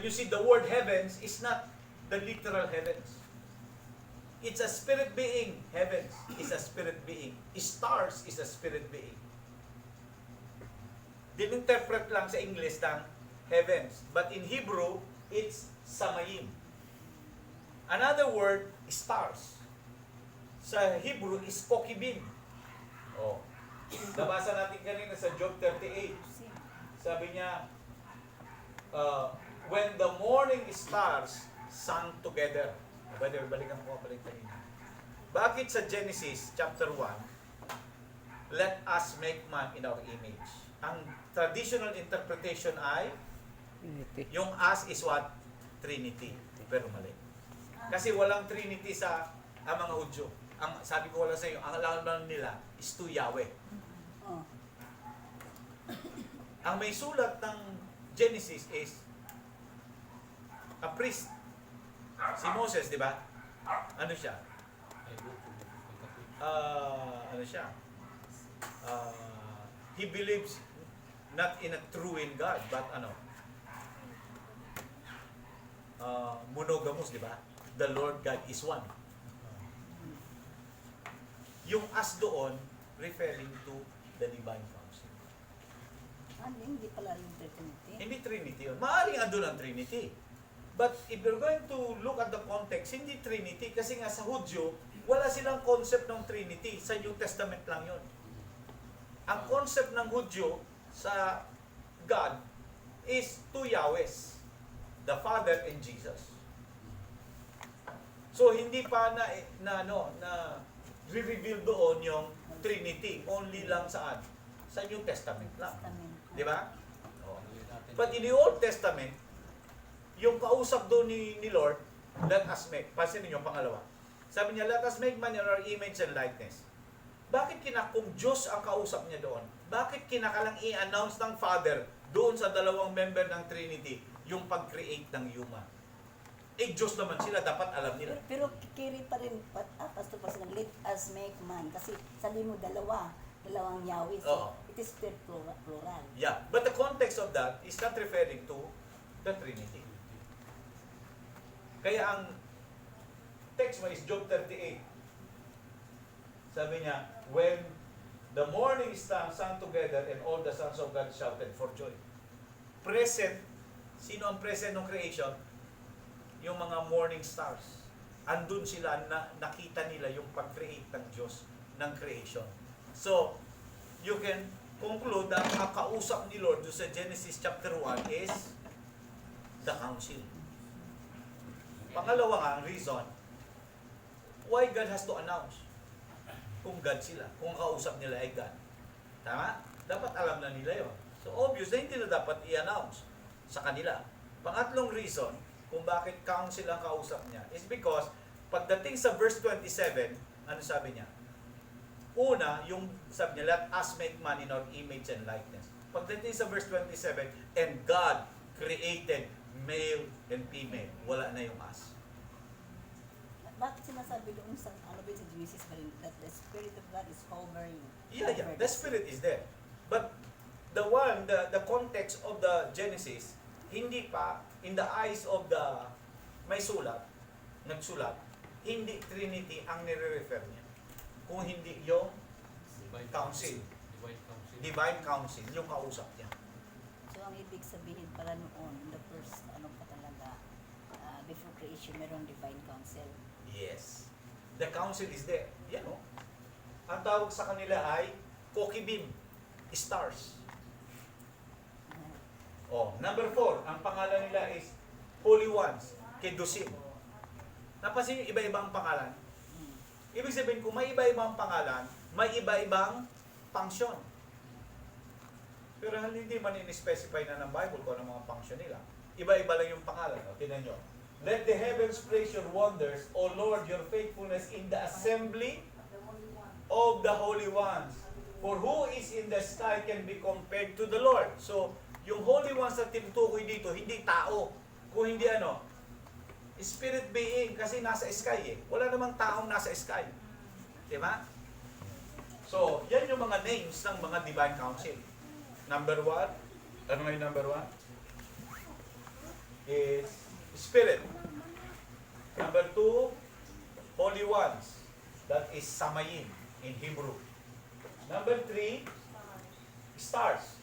you see the word heavens is not the literal heavens. It's a spirit being. Heavens is a spirit being. Stars is a spirit being. Dininterpret lang sa English ng heavens. But in Hebrew, it's samayim. Another word, stars. Sa Hebrew is kokibim. Oh. Nabasa natin kanina sa Job 38. Sabi niya, when the morning stars sang together. Pwede, balikan ko balik kanina. Bakit sa Genesis chapter 1, let us make man in our image? Ang traditional interpretation ay, Trinity. yung us is what? Trinity. Pero mali. Kasi walang Trinity sa mga Hudyo. Ang sabi ko wala sa iyo, ang alam nila is to Yahweh. Oh. Ang may sulat ng Genesis is a priest. Si Moses, di ba? Ano siya? Ano siya? He believes not in a true in God, but monogamous, di ba? The Lord God is one. Yung us doon, referring to the divine council. Hindi pala yung Trinity. Hindi Trinity yun. Maaaring andun ang Trinity. But if you're going to look at the context, hindi Trinity. Kasi nga sa Hudyo, wala silang concept ng Trinity. Sa New Testament lang yun. Ang concept ng Hudyo sa God is two Yahwehs. The Father and Jesus. So hindi pa na re-reveal doon yung Trinity. Only lang saan? Sa New Testament lang. Di ba? Oh. But in the Old Testament, yung kausap doon ni Lord, let us make. Pansinin niyo, pangalawa. Sabi niya, let us make man in our image and likeness. Bakit kung Diyos ang kausap niya doon, bakit kinakalang i-announce ng Father doon sa dalawang member ng Trinity yung pag-create ng human? Diyos naman sila, dapat alam nila. Pero kikiri pa rin, Pastor Pastor, let us make man. Kasi sabi mo dalawang Yahweh. So it is still plural. Yeah, but the context of that is not referring to the Trinity. Kaya ang text mo is Job 38. Sabi niya, when the morning stars sang together and all the sons of God shouted for joy. Present, sino ang present ng creation? Yung mga morning stars. Andun sila, nakita nila yung pag-create ng Diyos ng creation. So, you can conclude that ang kausap ni Lord sa Genesis chapter 1 is the council. Pangalawa nga, ang reason why God has to announce kung God sila, kung kausap nila ay God. Tama? Dapat alam na nila yon. So, obvious na hindi na dapat i-announce sa kanila. Pangatlong reason kung bakit council ang kausap niya is because pagdating sa verse 27, ano sabi niya? Una, yung sabi niya, let us make man in our image and likeness. Pagdating sa verse 27, and God created male and female. Wala na yung us. Bakit sinasabi doon sa Genesis pa rin that the Spirit of God is hovering? Yeah. The Spirit is there. But the context of the Genesis, hindi pa, in the eyes of the may sulat, nagsulat, hindi Trinity ang nire-refer niya. Kung hindi yung council. Divine council, yung kausap niya. So, ang ibig sabihin pala noon, the first, pa talaga, before creation, merong divine council. Yes. The council is there. Yan o. Ang tawag sa kanila ay kokibim, stars. Number 4, ang pangalan nila is Holy Ones, Kedusim. Napansin yung iba-ibang pangalan? Ibig sabihin, kung may iba-ibang pangalan, may iba-ibang function. Pero hindi man in-specify na ng Bible kung ano mga function nila. Iba-iba lang yung pangalan. Tingnan nyo. Let the heavens praise your wonders, O Lord, your faithfulness in the assembly of the holy ones. For who is in the sky can be compared to the Lord. So, yung holy ones na tinutukoy dito, hindi tao. Kung hindi spirit being, kasi nasa sky eh. Wala namang taong nasa sky. Diba? So, yan yung mga names ng mga divine council. Number 1, ano nga yung number 1? Is Spirit. Number 2, holy ones. That is Samayin in Hebrew. Number 3, stars.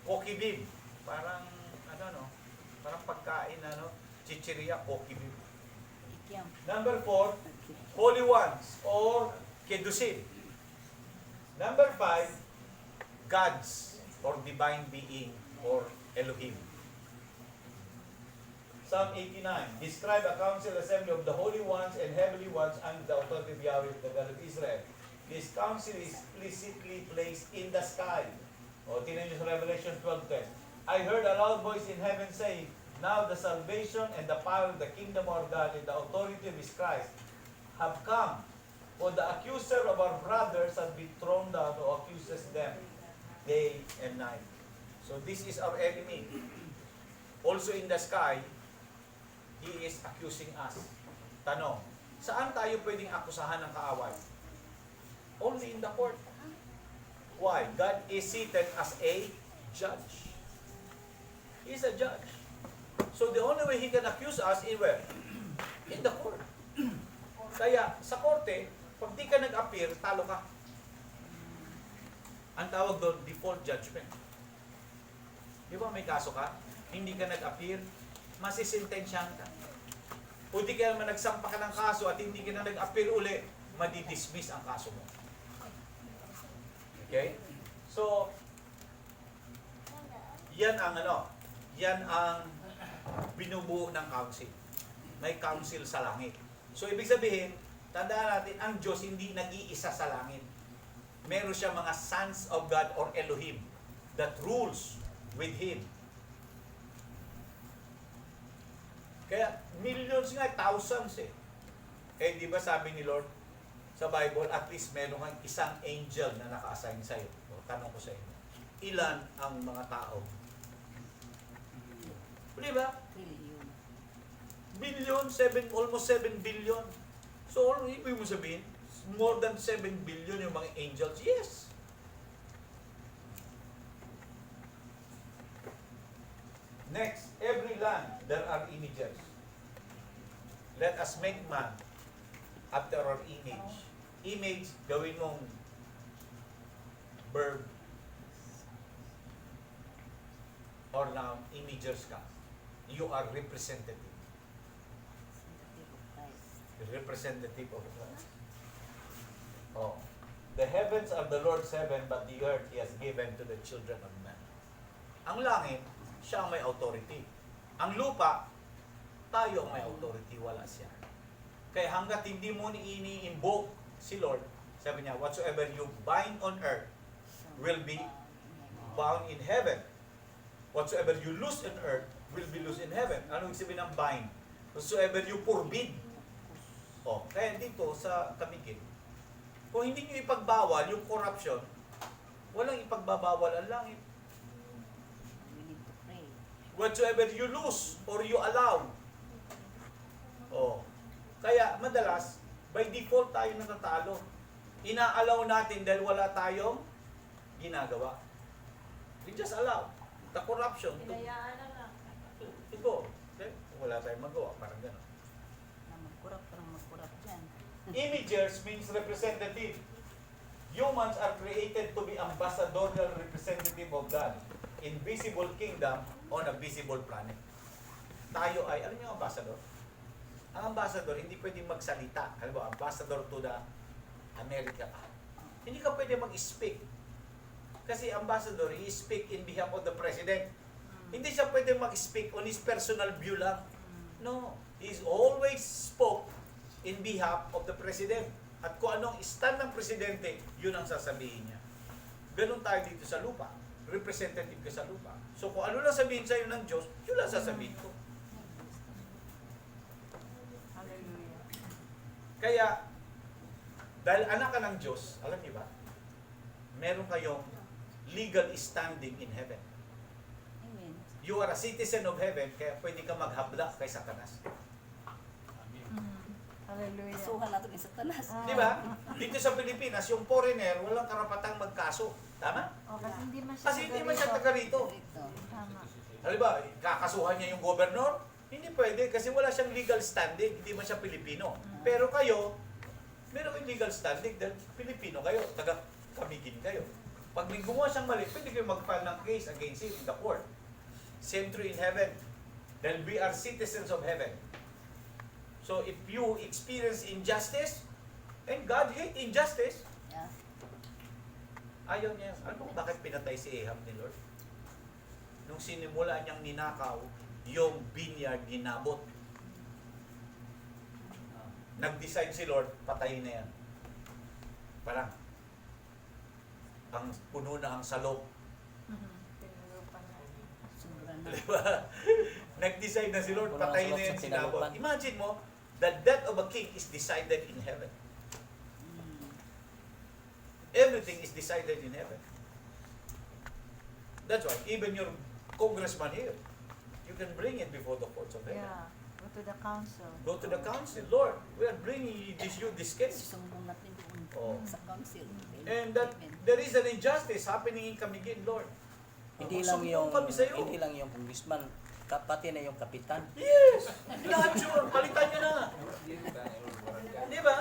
Kokibim. Parang, ano no? Parang pagkain, ano? Chichirya, kokibim. Ikyam. Number 4, holy ones or kedusim. Number 5, gods or divine being or Elohim. Psalm 89, describe a council assembly of the holy ones and heavenly ones under the authority of Yahweh, the God of Israel. This council is explicitly placed in the sky. O, tingnan niyo sa Revelation 12:10. I heard a loud voice in heaven saying, now the salvation and the power of the kingdom of our God and the authority of His Christ have come. For the accuser of our brothers has been thrown down who accuses them day and night. So this is our enemy. Also in the sky, he is accusing us. Tanong, saan tayo pwedeng akusahan ng kaaway? Only in the court. Why? God is seated as a judge. He is a judge. So the only way He can accuse us is where? In the court. Kaya sa korte, pag di ka nag-appear, talo ka. Ang tawag doon, default judgment. Di ba may kaso ka? Hindi ka nag-appear, masisintensyahan ka. O di ka naman nagsampa ka ng kaso at hindi ka na nag-appear uli, madidismiss ang kaso mo. Okay? So, yan ang binubuo ng council. May council sa langit. So, ibig sabihin, tandaan natin, ang Diyos hindi nag-iisa sa langit. Meron siya mga sons of God or Elohim that rules with Him. Kaya, millions nga, thousands eh. Eh, di ba sabi ni Lord sa Bible, at least meron kang isang angel na naka-assign sa'yo. O, tanong ko sa inyo, ilan ang mga tao? Di ba? Trillion. Billion, almost 7 billion. So, ano ibig mo sabihin? More than 7 billion yung mga angels? Yes. Next, every land, there are images. Let us make man after our image. Image, gawin mong verb or noun, imagers ka. You are representative. Representative of Christ. Oh. The heavens are the Lord's heaven, but the earth He has given to the children of men. Ang langit, siya ang may authority. Ang lupa, tayo ang may authority, wala siya. Kaya hanggat hindi mo ini-invoke si Lord, sabi niya, whatsoever you bind on earth will be bound in heaven. Whatsoever you loose on earth will be loose in heaven. Ano yung sabihin ng bind? Whatsoever you forbid. Oh, kaya dito sa Kamigin, kung hindi nyo ipagbawal yung corruption, walang ipagbabawal ang langit. We need to pray. Whatsoever you lose or you allow. Oh. Kaya madalas, by default tayo natatalo. Ina-allow natin dahil wala tayong ginagawa. We just allow the corruption to go. Okay? Wala tayong magawa, parang gano'n. Parang magkurap dyan. Imagers means representative. Humans are created to be ambassadorial representative of God in visible kingdom on a visible planet. Tayo ay, alam niyo ang ambassador? Ang ambassador, hindi pwedeng magsalita. Alam mo, ambassador to the America. Hindi ka pwede mag-speak. Kasi ambassador, he speak in behalf of the president. Hindi siya pwede mag-speak on his personal view lang. No. He's always spoke in behalf of the president. At kung anong stand ng presidente, yun ang sasabihin niya. Ganon tayo dito sa lupa. Representative ka sa lupa. So kung ano lang sabihin sa'yo ng Diyos, yun lang sasabihin ko. Hallelujah. Kaya, dahil anak ka ng Diyos, alam niyo ba, meron kayong legal standing in heaven. Amen. You are a citizen of heaven, kaya pwede ka maghabla kay Satanas. Hallelujah. Kasuhan natin yung Satanas. Di ba? Dito sa Pilipinas, yung foreigner, walang karapatang magkaso. Tama? Oh, kasi hindi man siya Kasi hindi man siya taga rito. Ito. Tama. Halimbawa, kakasuhan niya yung gobernador, hindi pwede Hindi, kasi wala siyang legal standing. Hindi man siya Pilipino. Pero kayo, meron kayong legal standing dahil Pilipino kayo. Taga-Camiguin kayo. Pag may gumawa siyang mali, pwede kayo mag-file ng case against him in the court. Same true in heaven. Then we are citizens of heaven. So if you experience injustice, and God hate injustice, Yeah. ayaw niya. Ano bakit pinatay si Ahab ni Lord? Nung sinimula niyang ninakaw, yung vineyard ginabot. Nag-decide si Lord, patayin na yan. Parang, ang puno na ang salok. Tinurupan na. Sobra na. Di ba? Nag-decide na si Lord, Puno ang patayin na salok yan sa sinabot. sinalupan. Imagine mo, the death of a king is decided in heaven. Everything is decided in heaven. That's why, even your congressman here, you can bring it before the courts of heaven. Yeah. Go to the council. Go to the council. Lord, we are bringing this case. Susumbong natin doon Oh. sa council. And that there is an injustice happening in Camiguin, Lord. Hindi lang Magsumbong yung kami sa'yo. hindi lang yung congressman, pati na yung kapitan. Yes! Lahat yun. Palitan nyo na. Di ba?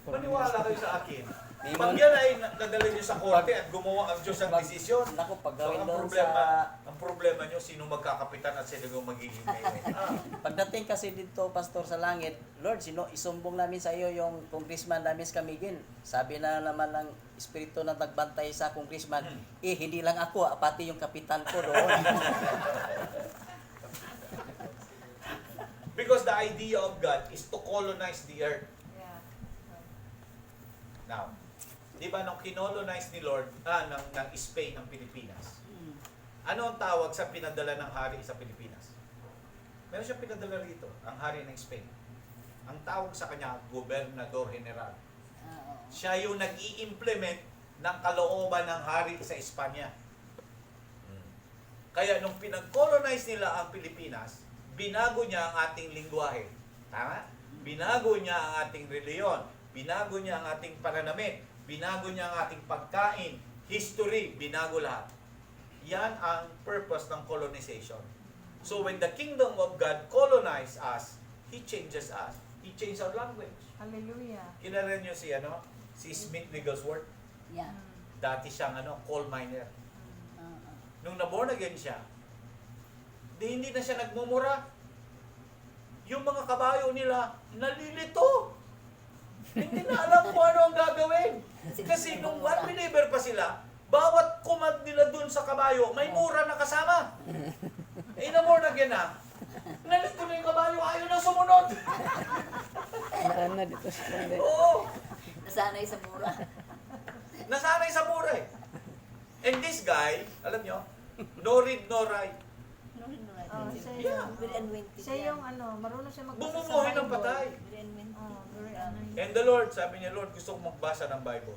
Maniwala kayo sa akin. Pag yan ay nadala nyo sa korte at gumawa ang Diyos ng desisyon, Naku, so paggawin ang doon problema nyo, sino magkakapitan at sino yung magiging mayor. pagdating kasi dito, Pastor, sa langit, Lord, isumbong namin sa iyo yung congressman namin sa Camiguin. Sabi na naman ng espiritu na nagbantay sa congressman, hindi lang ako, pati yung kapitan ko doon. Because the idea of God is to colonize the earth. Yeah. Now, di ba nung kinolonize ni Lord, ng Spain ang Pilipinas, ano ang tawag sa pinadala ng hari sa Pilipinas? Meron siyang pinadala rito, ang hari ng Spain. Ang tawag sa kanya, Gobernador General. Siya yung nag-i-implement ng kalooban ng hari sa Espanya. Kaya nung pinag-colonize nila ang Pilipinas, binago niya ang ating lingwahe. Tama? Binago niya ang ating reliyon. Binago niya ang ating pananamit. Binago niya ang ating pagkain. History, binago lahat. Yan ang purpose ng colonization. So when the kingdom of God colonize us, He changes us. He changes our language. Hallelujah. Kilala niyo si Smith Wigglesworth? Yeah. Dati siyang coal miner. Nung na-born again siya, hindi na siya nagmumura. Yung mga kabayo nila, nalilito. Hindi na alam kung ano ang gagawin. Kasi nung unbeliever pa sila, bawat command nila dun sa kabayo, may mura na kasama. Na-born again na. Nalito na yung kabayo, ayaw na sumunod. Marana dito sa kundi. Oo. Nasanay sa mura. Nasanay sa mura eh. And this guy, alam nyo, no read, no write. No, no, right. Oh, siya Yeah. yung, Very anointed siya yan. yung marunong siya magbasa sa Bumumuhay ng Bible. patay. Very anointed. Oh, very anointed. And the Lord, sabi niya, Lord, gusto kong magbasa ng Bible.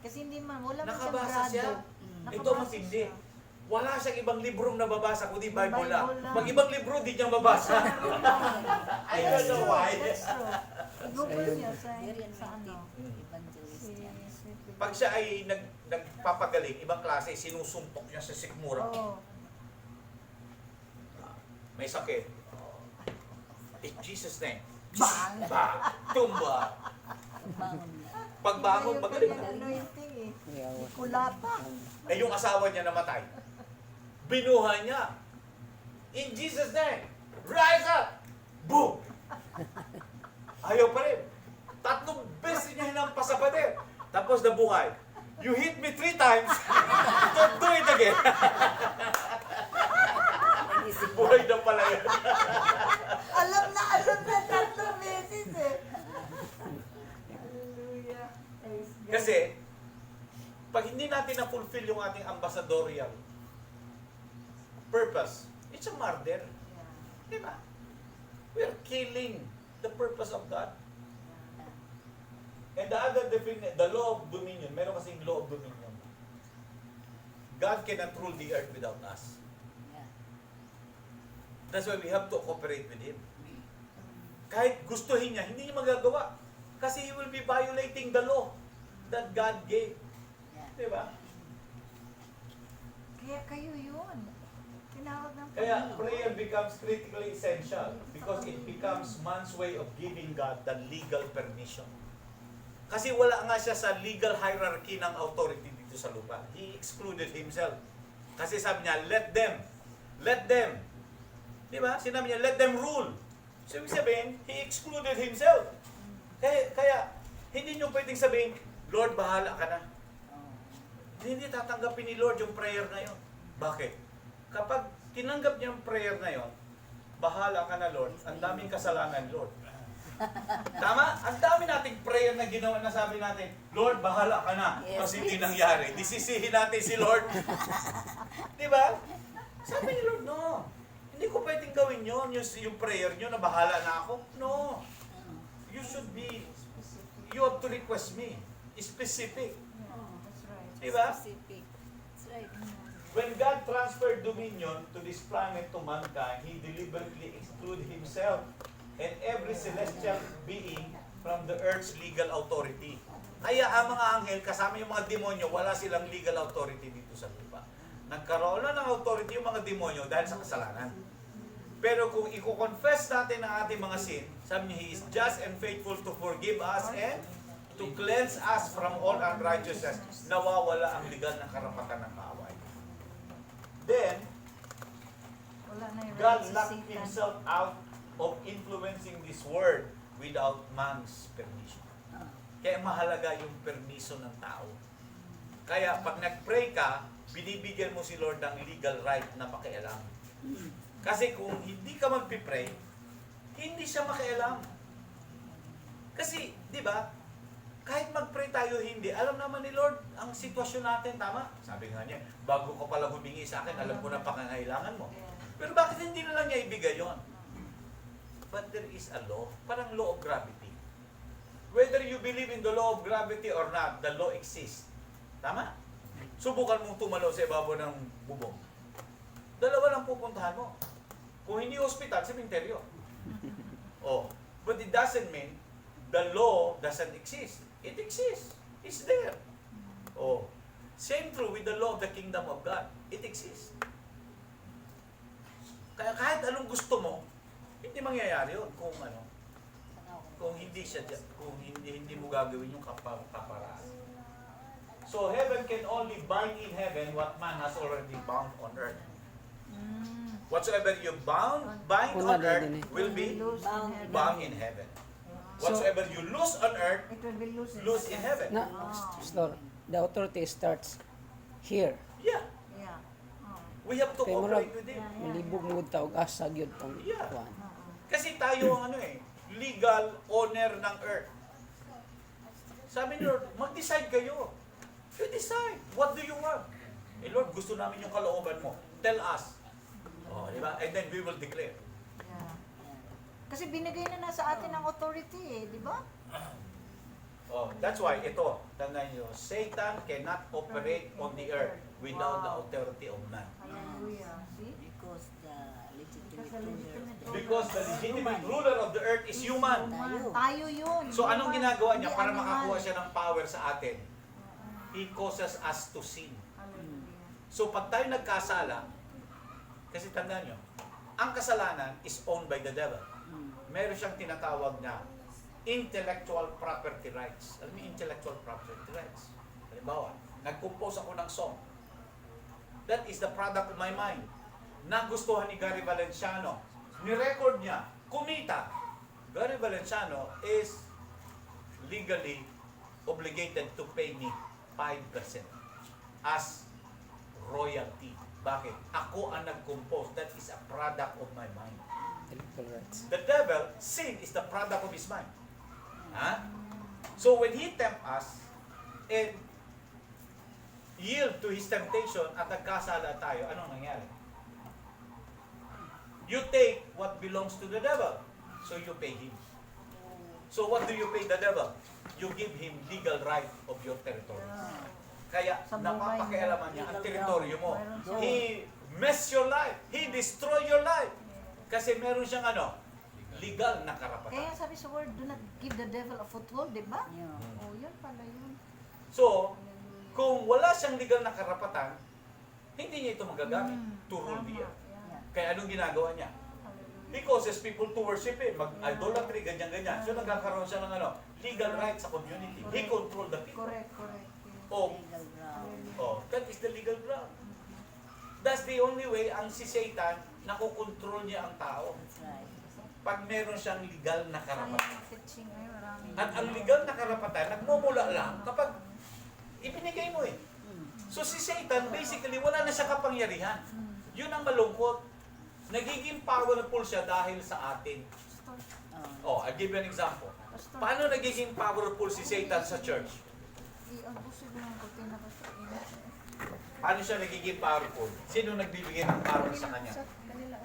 Kasi hindi man, wala man siyang Nakabasa grado. siya. Nakabasa Ito matindi. siya. Wala siyang ibang librong nababasa, kundi Bible Bible lang. lang. Pag ibang libro, di niya mabasa. I don't know why. That's true. I-google niya sa, Very sa ano. anointed. Evangelist Si yan. Smith Pag siya ay nagpapagaling, ibang klase, sinusuntok niya sa sikmura. Oh, May sakit. In Jesus' name. bang! Ba! Tumba! Bangon na. Pagbangon, Iba magaling. yung kanyang anointing eh. Yawa. Kulata. Eh yung asawa niya namatay. Binuhay niya. In Jesus' name. Rise up! Boom! Ayaw pa rin. 3 beses niya hinampas sa pader. Tapos nabuhay. You hit me 3 times, don't do it again. Nagising na. Buhay na pala yun. Alam na 3 beses eh. Hallelujah. Praise God. Kasi, pag hindi natin na-fulfill yung ating ambassadorial purpose, it's a murder. Yeah. Di ba? We are killing the purpose of God. And the other definition, the law of dominion, meron kasing law of dominion. God cannot rule the earth without us. Yeah. That's why we have to cooperate with Him. Kahit gustuhin niya, hindi niya magagawa. Kasi He will be violating the law that God gave. Yeah. Di ba? Kaya kayo yun. Tinawag ng Kaya Panginoon. prayer becomes critically essential because it becomes man's way of giving God the legal permission. Kasi wala nga siya sa legal hierarchy ng authority dito sa lupa. He excluded himself. Kasi sabi niya, let them. Di ba? Sinabi niya, let them rule. So, ibig sabihin, he excluded himself. Kaya hindi nyo pwedeng sabihin, Lord, bahala ka na. Hindi tatanggapin ni Lord yung prayer na yon. Bakit? Kapag tinanggap niya yung prayer na yon, bahala ka na, Lord. Ang daming kasalanan, Lord. Tama? Ang dami nating prayer na ginawa na sabi natin, Lord, bahala ka na. Yes, Kasi hindi please. nangyari. Disisihin natin si Lord. Di ba? Sabi ni Lord, no. Hindi ko pwedeng gawin yun. Yung prayer nyo na bahala na ako. No. You should be, you have to request me. Specific. That's right. Diba? Specific. That's right. When God transferred dominion to this planet to mankind, He deliberately excluded Himself and every celestial being from the earth's legal authority. Kaya ang mga anghel, kasama yung mga demonyo, wala silang legal authority dito sa lupa. Nagkaroon na ng authority yung mga demonyo dahil sa kasalanan. Pero kung i-confess natin ang ating mga sin, sabi niya, He is just and faithful to forgive us and to cleanse us from all unrighteousness. Nawawala ang legal na karapatan ng kaaway. Then, Wala na yung God right si locked Satan. Himself out of influencing this world without man's permission. Kaya mahalaga yung permiso ng tao. Kaya pag nag-pray ka, binibigyan mo si Lord ng legal right na makialam. Kasi kung hindi ka magpipray, hindi siya makialam. Kasi, di ba, kahit mag-pray tayo hindi, alam naman ni Lord ang sitwasyon natin, tama? Sabi nga niya, bago ko pala humingi sa akin, alam ko na pangangailangan mo. Pero bakit hindi na lang niya ibigay yon? But there is a law, parang law of gravity. Whether you believe in the law of gravity or not, the law exists. Tama? Subukan mong tumalo sa ibabaw ng bubong. Dalawa lang pupuntahan mo. Kung hindi hospital, sementeryo. Oh, but it doesn't mean the law doesn't exist. It exists. It's there. Oh, same true with the law of the kingdom of God. It exists. Kaya kahit anong gusto mo, hindi mangyayari yun kung ano, kung hindi siya, kung hindi mo gagawin yung kaparaan. So heaven can only bind in heaven what man has already bound on earth. Whatsoever you bind Una on din earth eh. will be Loose in heaven. bound in heaven. Whatsoever you loose on earth, It will be loose in heaven. Na, Pastor, the authority starts here. Yeah, Yeah. Oh. we have to Kay cooperate Murag. with Him. Malibog mo taog asag yun tong Yeah. kuwan. Kasi tayo ang legal owner ng earth. Sabi ni Lord, mag-decide kayo. You decide. What do you want? Eh Lord, gusto namin yung kalooban mo. Tell us. Oh, di ba? And then we will declare. Yeah. Kasi binigay na sa atin ang authority eh, di ba? Oh, that's why, ito, tandaan nyo, Satan cannot operate on the earth without the authority of man. Hallelujah. See? Because the legitimate Because the ruler legitimate of the Because the legitimate ruler of the earth is human. Tayo yun. So di anong ba? ginagawa niya Hindi para animal. makakuha siya ng power sa atin? He causes us to sin. Hallelujah. So pag tayo nagkasala, kasi tandaan nyo, ang kasalanan is owned by the devil. Meron siyang tinatawag na intellectual property rights. Alam mo yung intellectual property rights? Halimbawa, nag-compose ako ng song. That is the product of my mind. Nagustuhan ni Gary Valenciano. Ni-record niya. Kumita. Gary Valenciano is legally obligated to pay me 5% as royalty. Bakit? Ako ang nag-compose. That is a product of my mind. Intellectual rights. The devil, sin is the product of his mind. Huh? So when he tempt us and yield to his temptation at nagkasala tayo, anong nangyari? You take what belongs to the devil, so you pay him. So what do you pay the devil? You give him legal right of your territory. Kaya Sa buhay napapakialaman niya ang teritoryo mo. Meron siya. He mess your life. He destroy your life. Kasi meron siyang legal na karapatan. Kaya sabi sa word, do not give the devil a foothold, di ba? Yeah. Oh, yun pala yun. So, kung wala siyang legal na karapatan, hindi niya ito magagamit to rule Tama. the earth. Yeah. Kaya anong ginagawa niya? He causes people to worship him, mag-idolatry, ganyan-ganyan. So nagkakaroon siya ng legal rights sa community. He control the people. Correct, correct. Oh, Legal ground. that is the legal ground. That's the only way ang si Satan nakokontrol niya ang tao. That's right. Pag meron siyang legal na karapatan. Sayang teaching ay maraming. At ang legal na karapatan, nagmumula lang kapag ibinigay mo eh. So si Satan, basically, wala na siya kapangyarihan. Yun ang malungkot. Nagiging powerful siya dahil sa atin. Oh, I'll give you an example. Paano nagiging powerful si Satan sa church? I-abuso mo ang puti na kasi. Paano siya nagiging powerful? Sino nagbibigay ng power sa kanya?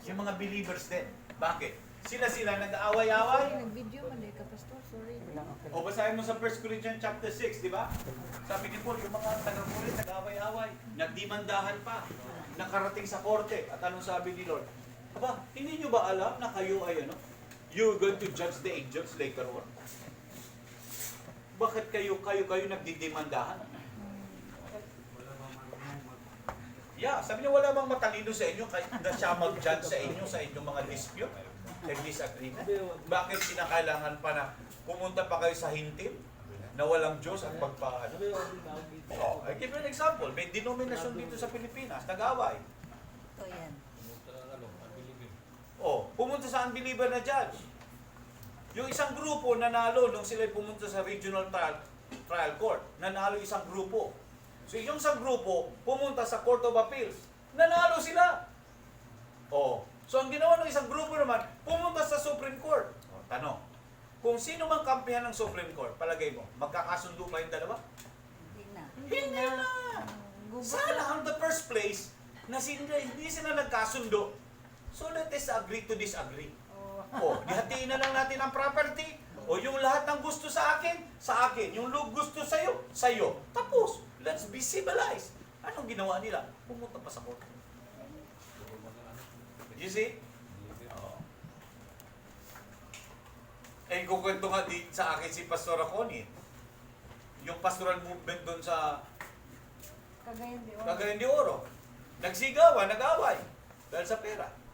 Yung mga believers din. Bakit? Sila nag-aaway-away. Nag-video man ka, Pastor. Sorry. O basahin mo sa 1 Corinthians chapter 6, di ba? Sabi ni Paul, yung mga taga-Corinth nag-aaway-away. Nagdimandahan pa. Nakarating sa korte. At anong sabi ni Lord? Aba, hindi nyo ba alam na kayo ay you're going to judge the angels later on? Bakit kayo nagdidimandahan? Yeah, sabi niya wala mang matalino sa inyo kahit na siya mag-judge sa inyo sa inyong mga dispute and disagreement. Bakit kinakailangan pa na pumunta pa kayo sa hintim na walang Diyos at pagpaano? Oh, I give you an example. May denominasyon dito sa Pilipinas, nag-away. Ito yan. Oh, pumunta sa unbeliever na judge. Yung isang grupo nanalo nung sila pumunta sa regional trial court. Nanalo isang grupo. So yung isang grupo pumunta sa Court of Appeals. Nanalo sila. Oh, so ang ginawa ng isang grupo naman, pumunta sa Supreme Court. Oh, tanong, kung sino mang kampihan ng Supreme Court, palagay mo, magkakasundo ba yung dalawa? Hindi na. Hindi na. Sana on the first place, na hindi sila nagkasundo. So let us agree to disagree. O, dihatiin na lang natin ang property. O yung lahat ng gusto sa akin. Yung gusto sa'yo. Tapos, let's be civilized. Anong ginawa nila? Pumunta pa sa court. You see? Oo. Eh, kukwento nga sa akin si Pastor Connie. Yung pastoral movement doon sa Cagayan de Oro. Cagayan de Oro. Nagsigawan, nag-away. Dahil sa pera.